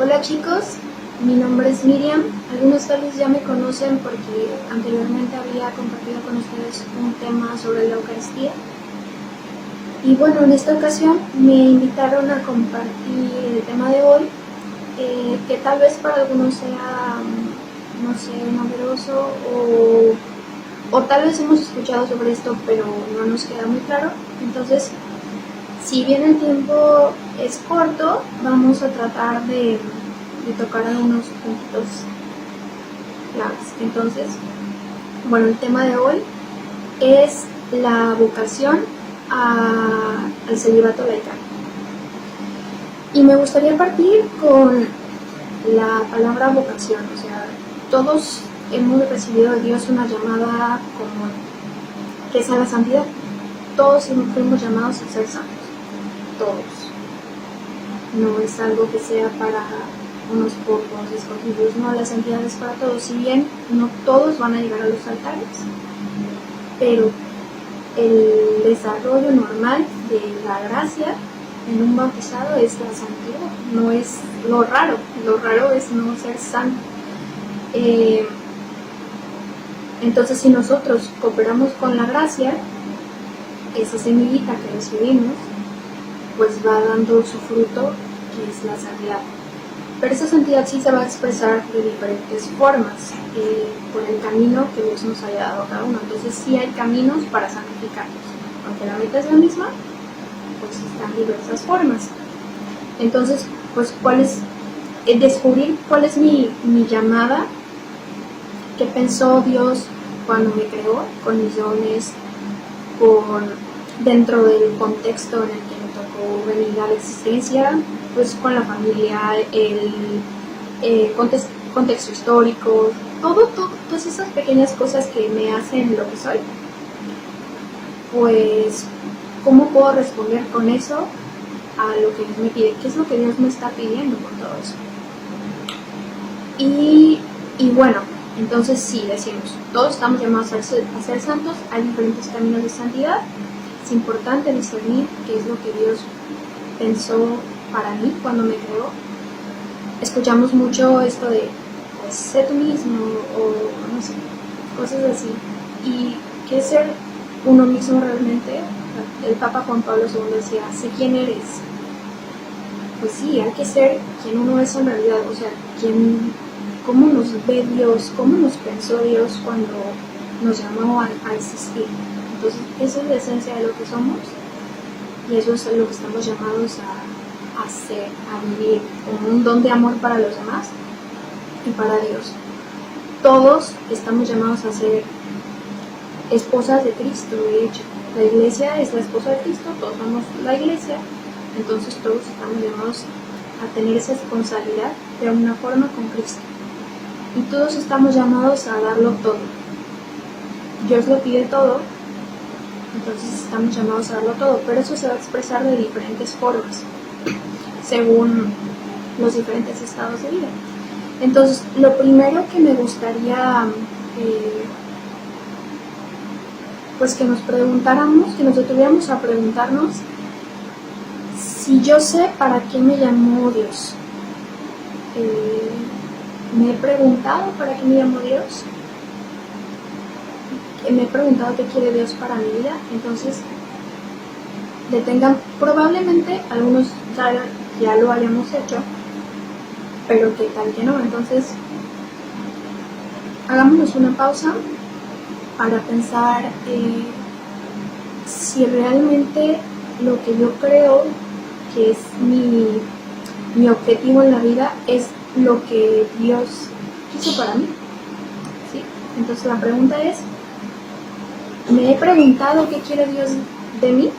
Hola chicos, mi nombre es Miriam. Algunos tal vez ya me conocen porque anteriormente había compartido con ustedes un tema sobre la Eucaristía. Y bueno, en esta ocasión me invitaron a compartir el tema de hoy, que tal vez para algunos sea, no sé, novedoso o tal vez hemos escuchado sobre esto pero no nos queda muy claro. Entonces, si bien el tiempo es corto, vamos a tratar de tocar algunos puntos claves. Entonces, bueno, el tema de hoy es la vocación al celibato laical. Y me gustaría partir con la palabra vocación, o sea, todos hemos recibido de Dios una llamada común, que es a la santidad. Todos fuimos llamados a ser santos, todos. No es algo que sea para unos pocos escogidos, no, la santidad es para todos. Si bien no todos van a llegar a los altares, pero el desarrollo normal de la gracia en un bautizado es la santidad, no es lo raro es no ser santo. Entonces, si nosotros cooperamos con la gracia, esa semillita que recibimos, pues va dando su fruto, que es la santidad. Pero esa santidad sí se va a expresar de diferentes formas, por el camino que Dios nos haya dado a cada uno. Entonces sí hay caminos para santificarnos. Aunque la meta es la misma, pues están diversas formas. Entonces, pues descubrir cuál es mi llamada, qué pensó Dios cuando me creó, con mis dones, dentro del contexto en el que me tocó venir a la existencia, pues con la familia, el contexto histórico, todas esas pequeñas cosas que me hacen lo que soy, pues cómo puedo responder con eso a lo que Dios me pide, qué es lo que Dios me está pidiendo con todo eso. Y bueno, entonces sí, decimos, todos estamos llamados a ser santos, hay diferentes caminos de santidad. Es importante discernir qué es lo que Dios pensó para mí cuando me creó. Escuchamos mucho esto de, pues, sé tú mismo, o no sé, cosas así. ¿Y qué es ser uno mismo realmente? El Papa Juan Pablo II decía, sé quién eres. Pues sí, hay que ser quien uno es en realidad, o sea, cómo nos ve Dios, cómo nos pensó Dios cuando nos llamó a existir. Entonces, esa es la esencia de lo que somos y eso es lo que estamos llamados a hacer, a vivir, con un don de amor para los demás y para Dios. Todos estamos llamados a ser esposas de Cristo, de hecho. La iglesia es la esposa de Cristo, todos somos la iglesia, entonces todos estamos llamados a tener esa responsabilidad de alguna forma con Cristo. Y todos estamos llamados a darlo todo. Dios lo pide todo, entonces estamos llamados a darlo todo, pero eso se va a expresar de diferentes formas, según los diferentes estados de vida. Entonces, lo primero que me gustaría pues que nos preguntáramos, que nos detuviéramos a preguntarnos si yo sé para qué me llamó Dios. Me he preguntado para qué me llamó Dios. Me he preguntado qué quiere Dios para mi vida. Entonces, probablemente algunos ya lo hayamos hecho, pero que tal que no. Entonces, hagámonos una pausa para pensar si realmente lo que yo creo que es mi objetivo en la vida es lo que Dios quiso para mí. ¿Sí? Entonces la pregunta es, ¿me he preguntado qué quiere Dios de mí?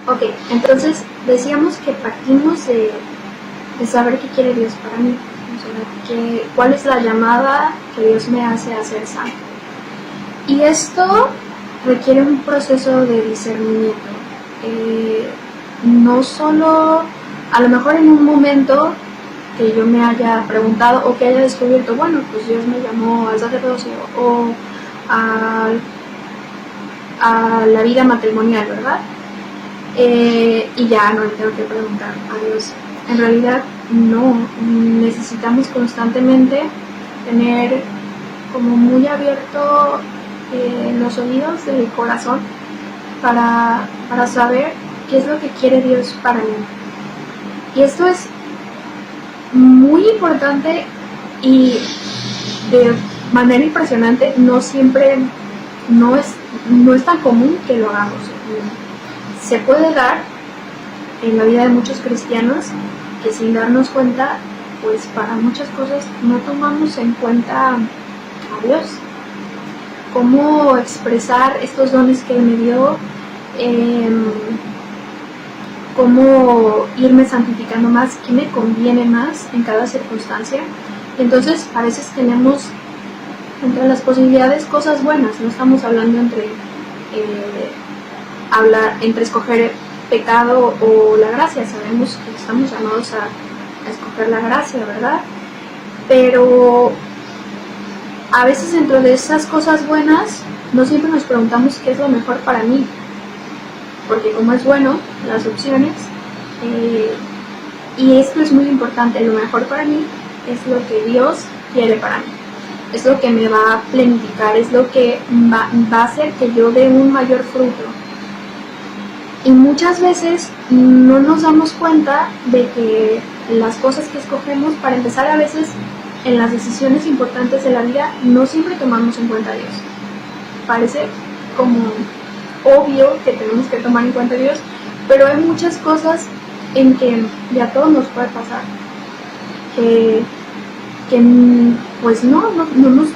Ok, entonces decíamos que partimos de saber qué quiere Dios para mí, o sea, cuál es la llamada que Dios me hace a ser santo. Y esto requiere un proceso de discernimiento. No solo, a lo mejor en un momento que yo me haya preguntado o que haya descubierto, bueno, pues Dios me llamó al sacerdocio o a la vida matrimonial, ¿verdad? Y ya no le tengo que preguntar a Dios. En realidad no, necesitamos constantemente tener como muy abierto los oídos del corazón para saber qué es lo que quiere Dios para mí. Y esto es muy importante y de manera impresionante, no siempre, no es tan común que lo hagamos. Se puede dar en la vida de muchos cristianos que sin darnos cuenta, pues para muchas cosas no tomamos en cuenta a Dios. Cómo expresar estos dones que Él me dio, cómo irme santificando más, qué me conviene más en cada circunstancia. Entonces a veces tenemos entre las posibilidades cosas buenas, no estamos hablando entre escoger pecado o la gracia, sabemos que estamos llamados a escoger la gracia, ¿verdad? Pero a veces dentro de esas cosas buenas no siempre nos preguntamos qué es lo mejor para mí, porque como es bueno las opciones, y esto es muy importante, lo mejor para mí es lo que Dios quiere para mí, es lo que me va a planificar, es lo que va a hacer que yo dé un mayor fruto. Y muchas veces no nos damos cuenta de que las cosas que escogemos, para empezar, a veces en las decisiones importantes de la vida no siempre tomamos en cuenta a Dios. Parece como obvio que tenemos que tomar en cuenta a Dios, pero hay muchas cosas en que ya todo nos puede pasar, que pues no nos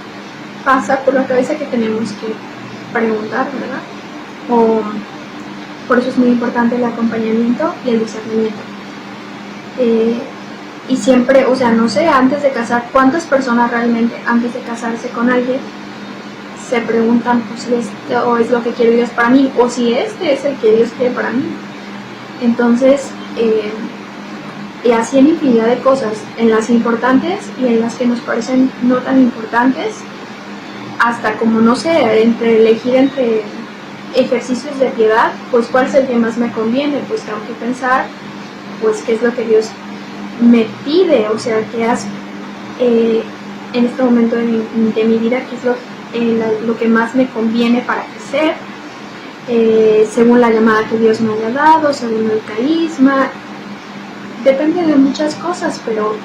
pasa por la cabeza que tenemos que preguntar, ¿verdad? Por eso es muy importante el acompañamiento y el discernimiento. Y siempre, o sea, no sé, antes de casar, ¿cuántas personas realmente antes de casarse con alguien se preguntan pues, si esto es lo que quiere Dios para mí o si este es el que Dios quiere para mí? Entonces, y así en infinidad de cosas, en las importantes y en las que nos parecen no tan importantes, hasta como, no sé, elegir entre ejercicios de piedad, pues cuál es el que más me conviene, pues tengo que pensar, pues qué es lo que Dios me pide, o sea, qué hace en este momento de mi vida, qué es lo que más me conviene para crecer, según la llamada que Dios me haya dado, según el carisma, depende de muchas cosas, pero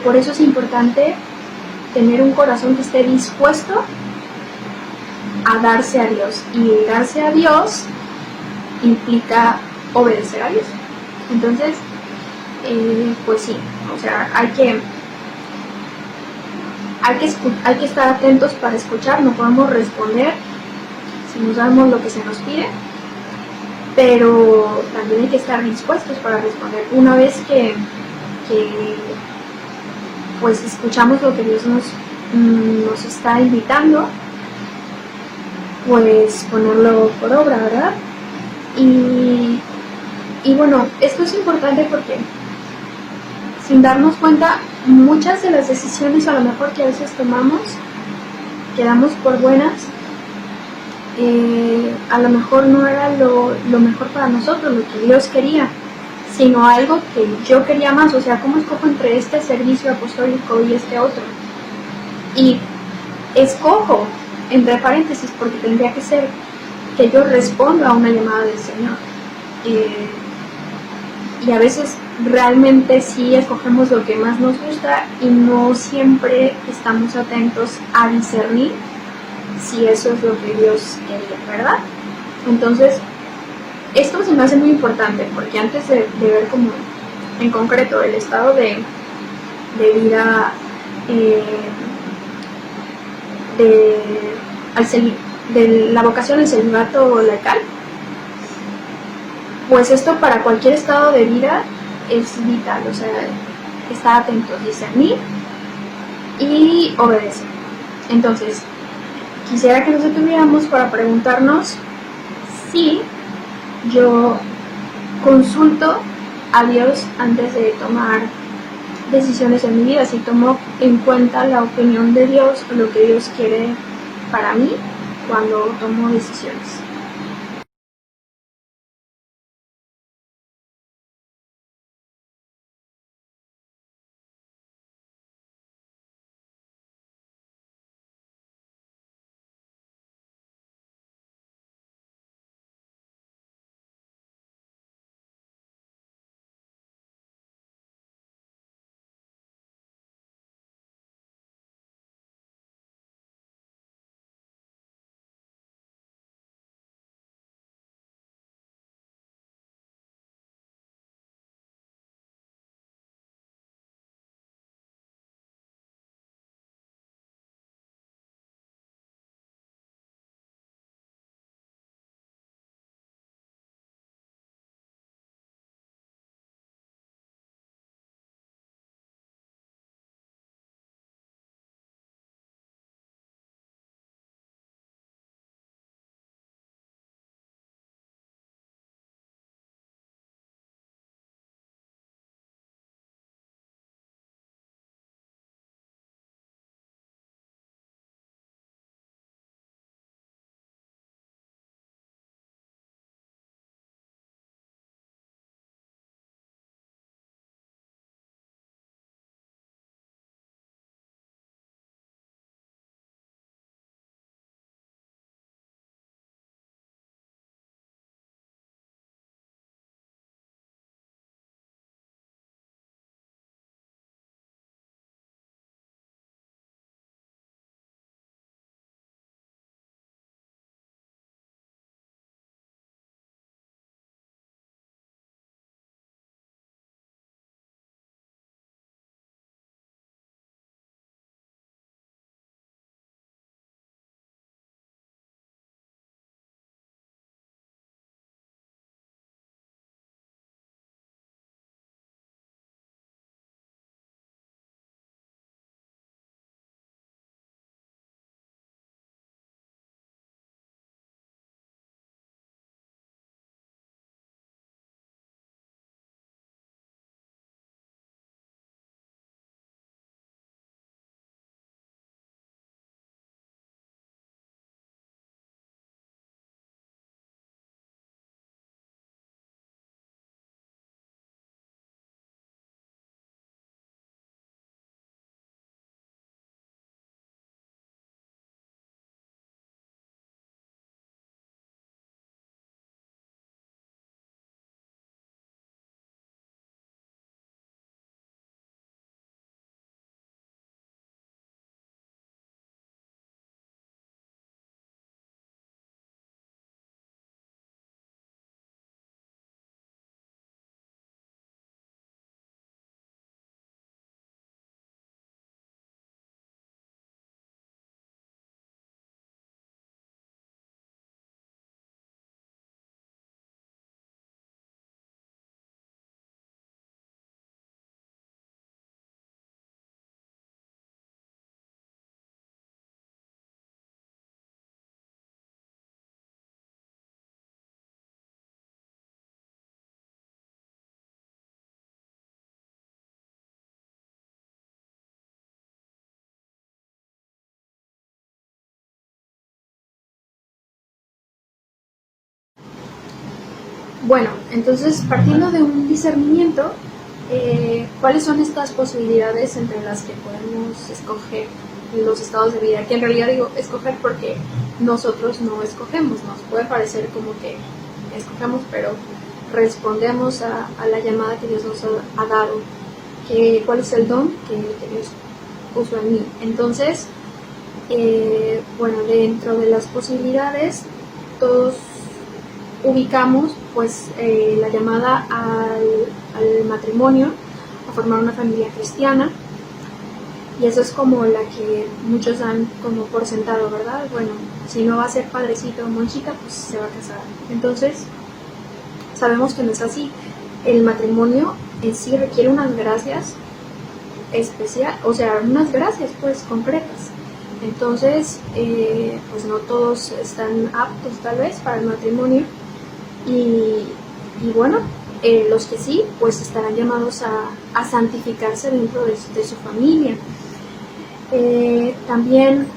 por eso es importante tener un corazón que esté dispuesto a darse a Dios, y darse a Dios implica obedecer a Dios. Entonces, pues sí, o sea, hay que estar atentos para escuchar, no podemos responder si nos damos lo que se nos pide, pero también hay que estar dispuestos para responder. Una vez que pues escuchamos lo que Dios nos está invitando, pues ponerlo por obra, ¿verdad? Y bueno, esto es importante porque sin darnos cuenta, muchas de las decisiones a lo mejor que a veces tomamos, que damos por buenas, a lo mejor no era lo mejor para nosotros, lo que Dios quería, sino algo que yo quería más. O sea, ¿cómo escojo entre este servicio apostólico y este otro? Y escojo entre paréntesis porque tendría que ser que yo respondo a una llamada del Señor. Y a veces realmente sí escogemos lo que más nos gusta y no siempre estamos atentos a discernir si eso es lo que Dios quería, ¿verdad? Entonces, esto se me hace muy importante porque antes de ver como en concreto el estado de vida de la vocación del celibato laical, pues esto para cualquier estado de vida es vital, o sea, estar atentos, discernir y obedecer. Entonces, quisiera que nos detuviéramos para preguntarnos si yo consulto a Dios antes de tomar decisiones en mi vida, si tomo en cuenta la opinión de Dios o lo que Dios quiere para mí cuando tomo decisiones. Bueno, entonces partiendo de un discernimiento, ¿cuáles son estas posibilidades entre las que podemos escoger los estados de vida? Que en realidad digo escoger porque nosotros no escogemos, nos puede parecer como que escogemos, pero respondemos a la llamada que Dios nos ha dado, cuál es el don que Dios puso en mí. Entonces, bueno, dentro de las posibilidades, todos ubicamos pues la llamada al matrimonio, a formar una familia cristiana, y eso es como la que muchos dan como por sentado, ¿verdad? Bueno, si no va a ser padrecito o monchita, pues se va a casar. Entonces, sabemos que no es así. El matrimonio en sí requiere unas gracias especiales, o sea, unas gracias pues concretas. Entonces, pues no todos están aptos tal vez para el matrimonio y bueno, los que sí, pues estarán llamados a santificarse dentro de su familia. También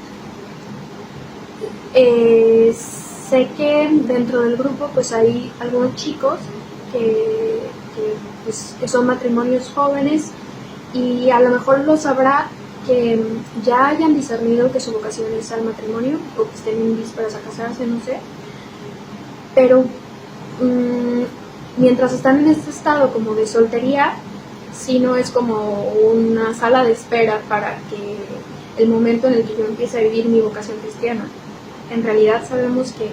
sé que dentro del grupo pues hay algunos chicos que son matrimonios jóvenes y a lo mejor lo sabrá que ya hayan discernido que su vocación es al matrimonio o que estén en vísperas a casarse, no sé, pero mientras están en este estado como de soltería, sí no es como una sala de espera para que el momento en el que yo empiece a vivir mi vocación cristiana. En realidad sabemos que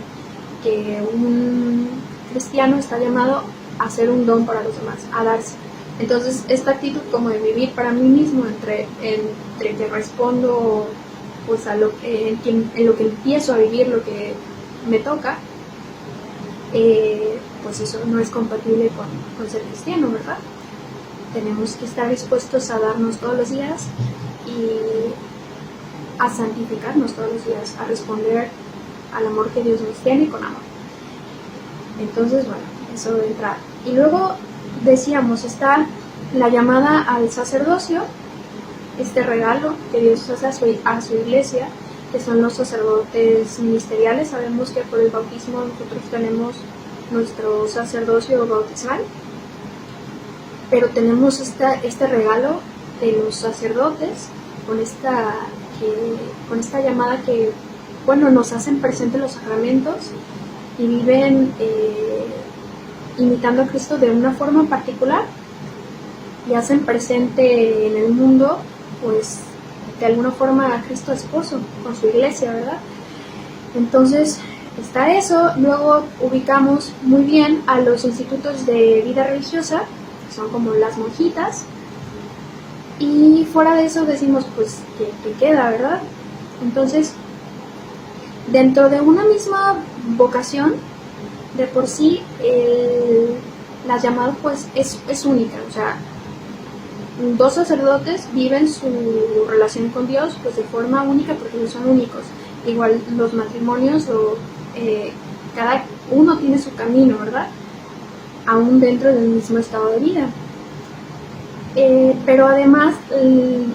un cristiano está llamado a hacer un don para los demás, a darse. Entonces, esta actitud como de vivir para mí mismo, entre que respondo pues en lo que empiezo a vivir lo que me toca, pues eso no es compatible con ser cristiano, ¿verdad? Tenemos que estar dispuestos a darnos todos los días y a santificarnos todos los días, a responder al amor que Dios nos tiene con amor. Entonces, bueno, eso de entrada. Y luego decíamos, está la llamada al sacerdocio, este regalo que Dios hace a su iglesia, que son los sacerdotes ministeriales. Sabemos que por el bautismo nosotros tenemos nuestro sacerdocio bautismal, pero tenemos este regalo de los sacerdotes con esta llamada que, bueno, nos hacen presente los sacramentos y viven imitando a Cristo de una forma particular y hacen presente en el mundo, pues, de alguna forma a Cristo esposo con su iglesia, ¿verdad? Entonces, está eso. Luego ubicamos muy bien a los institutos de vida religiosa, que son como las monjitas, y fuera de eso decimos, pues, que queda, ¿verdad? Entonces, dentro de una misma vocación, de por sí, la llamada pues es única, o sea, dos sacerdotes viven su relación con Dios pues de forma única porque ellos son únicos. Igual los matrimonios, cada uno tiene su camino, ¿verdad? Aún dentro del mismo estado de vida. Pero además, el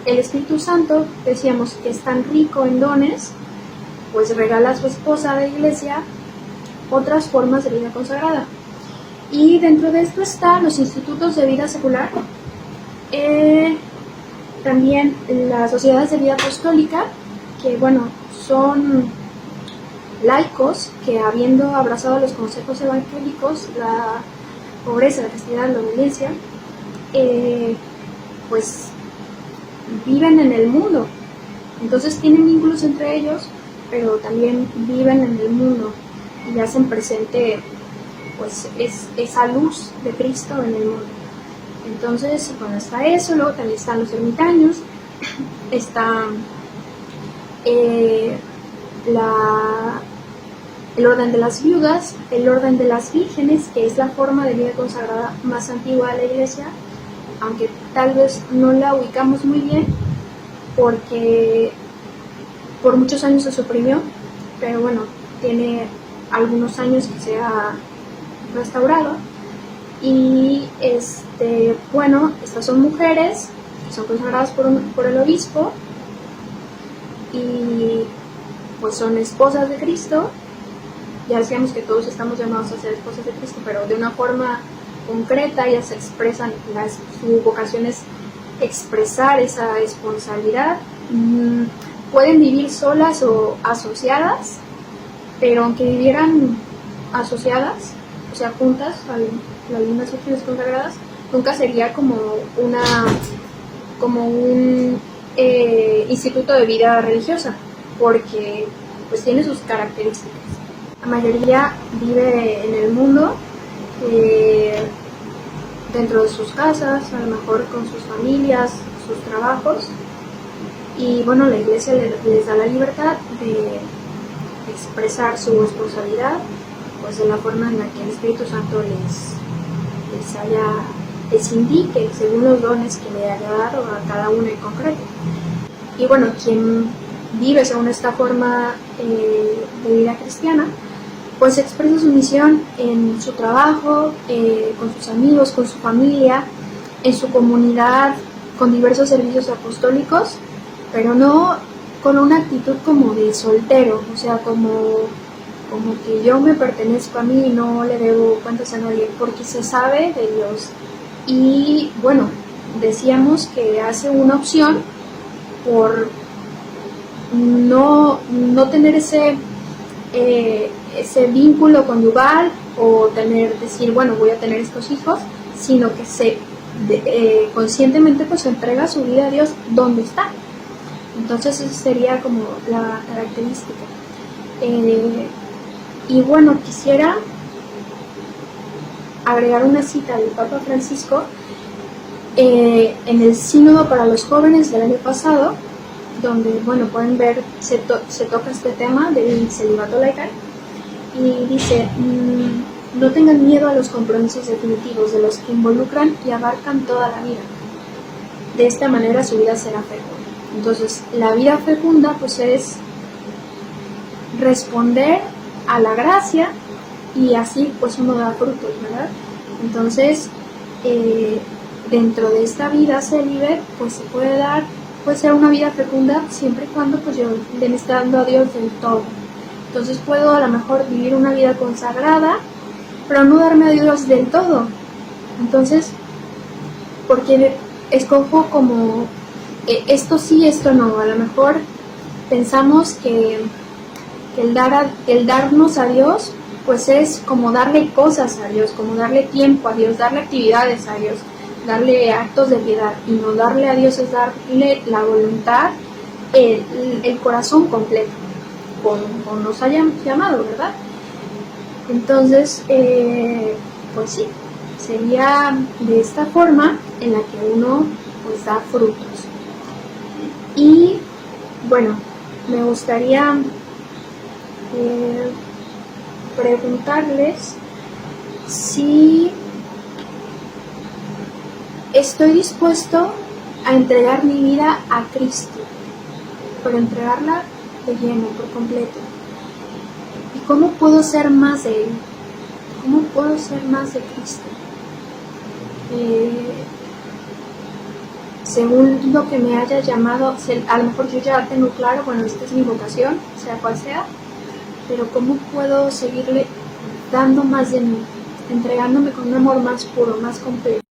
Espíritu Santo, decíamos que es tan rico en dones, pues regala a su esposa de iglesia otras formas de vida consagrada. Y dentro de esto están los institutos de vida secular, también las sociedades de vida apostólica, que bueno, son laicos que, habiendo abrazado los consejos evangélicos, la pobreza, la castidad, la obediencia, pues viven en el mundo. Entonces tienen vínculos entre ellos, pero también viven en el mundo y hacen presente pues esa luz de Cristo en el mundo. Entonces, bueno, está eso. Luego también están los ermitaños, está el orden de las viudas, el orden de las vírgenes, que es la forma de vida consagrada más antigua de la iglesia, aunque tal vez no la ubicamos muy bien porque por muchos años se suprimió, pero bueno, tiene algunos años que se ha restaurado. Y bueno, estas son mujeres que son consagradas por el obispo y pues son esposas de Cristo. Ya decíamos que todos estamos llamados a ser esposas de Cristo, pero de una forma concreta. Ellas expresan, su vocación es expresar esa esponsabilidad. Pueden vivir solas o asociadas, pero aunque vivieran asociadas, o sea, juntas, las mismas vírgenes consagradas, nunca sería como un instituto de vida religiosa, porque pues tiene sus características. La mayoría vive en el mundo, dentro de sus casas, a lo mejor con sus familias, sus trabajos, y bueno, la iglesia les da la libertad de expresar su responsabilidad pues de la forma en la que el Espíritu Santo les indique según los dones que le haya dado a cada uno en concreto. Y bueno, quien vive según esta forma de vida cristiana, pues expresa su misión en su trabajo, con sus amigos, con su familia, en su comunidad, con diversos servicios apostólicos, pero no con una actitud como de soltero, o sea, como que yo me pertenezco a mí y no le debo cuentas a nadie, porque se sabe de Dios. Y bueno, decíamos que hace una opción por no tener ese vínculo conyugal o decir, bueno, voy a tener estos hijos, sino que conscientemente pues entrega su vida a Dios donde está. Entonces esa sería como la característica. Y bueno, quisiera agregar una cita del Papa Francisco en el Sínodo para los Jóvenes del año pasado, donde, bueno, pueden ver, se toca este tema del celibato laical, y dice, no tengan miedo a los compromisos definitivos de los que involucran y abarcan toda la vida. De esta manera su vida será fecunda. Entonces, la vida fecunda pues es responder a la gracia y así pues uno da frutos, ¿verdad? Entonces, dentro de esta vida célibe pues se puede ser una vida fecunda siempre y cuando pues yo le esté dando a Dios del todo. Entonces puedo a lo mejor vivir una vida consagrada, pero no darme a Dios del todo. Entonces, porque escojo como esto sí, esto no. A lo mejor pensamos que el darnos a Dios, pues es como darle cosas a Dios, como darle tiempo a Dios, darle actividades a Dios, darle actos de piedad. Y no darle a Dios es darle la voluntad, el corazón completo, como nos hayan llamado, ¿verdad? Entonces, pues sí, sería de esta forma en la que uno pues da frutos. Y bueno, me gustaría preguntarles si estoy dispuesto a entregar mi vida a Cristo, pero entregarla de lleno, por completo. ¿Y cómo puedo ser más de Él? ¿Cómo puedo ser más de Cristo? Según lo que me haya llamado, a lo mejor yo ya tengo claro, bueno, esta es mi vocación, sea cual sea, pero ¿cómo puedo seguirle dando más de mí, entregándome con un amor más puro, más completo?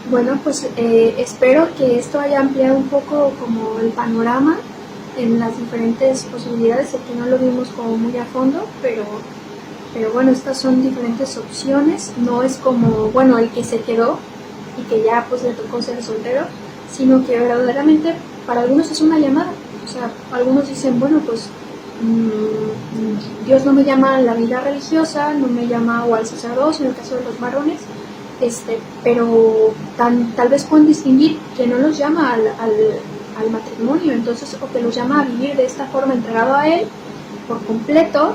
Bueno, pues espero que esto haya ampliado un poco como el panorama en las diferentes posibilidades. Aquí no lo vimos como muy a fondo, pero bueno, estas son diferentes opciones. No es como, bueno, el que se quedó y que ya pues le tocó ser soltero, sino que verdaderamente para algunos es una llamada. O sea, algunos dicen, bueno, pues Dios no me llama a la vida religiosa, no me llama o al sacerdocio en el caso de los varones, pero tal vez pueden distinguir que no los llama al matrimonio, entonces, o que los llama a vivir de esta forma entregado a Él por completo,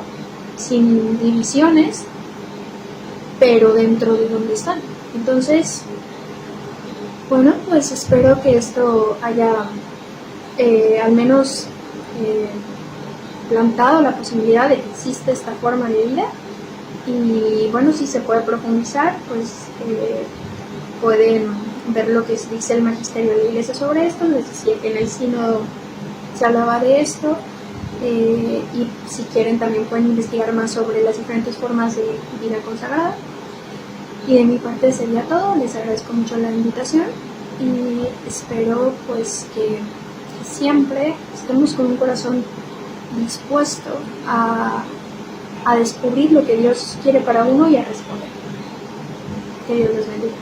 sin divisiones, pero dentro de donde están. Entonces, bueno, pues espero que esto haya al menos plantado la posibilidad de que existe esta forma de vida. Y bueno, si se puede profundizar, pues pueden ver lo que dice el magisterio de la Iglesia sobre esto. Les decía que en el sínodo se hablaba de esto, y si quieren también pueden investigar más sobre las diferentes formas de vida consagrada. Y de mi parte sería todo. Les agradezco mucho la invitación y espero pues que siempre estemos con un corazón dispuesto a descubrir lo que Dios quiere para uno y a responder. Que Dios los bendiga.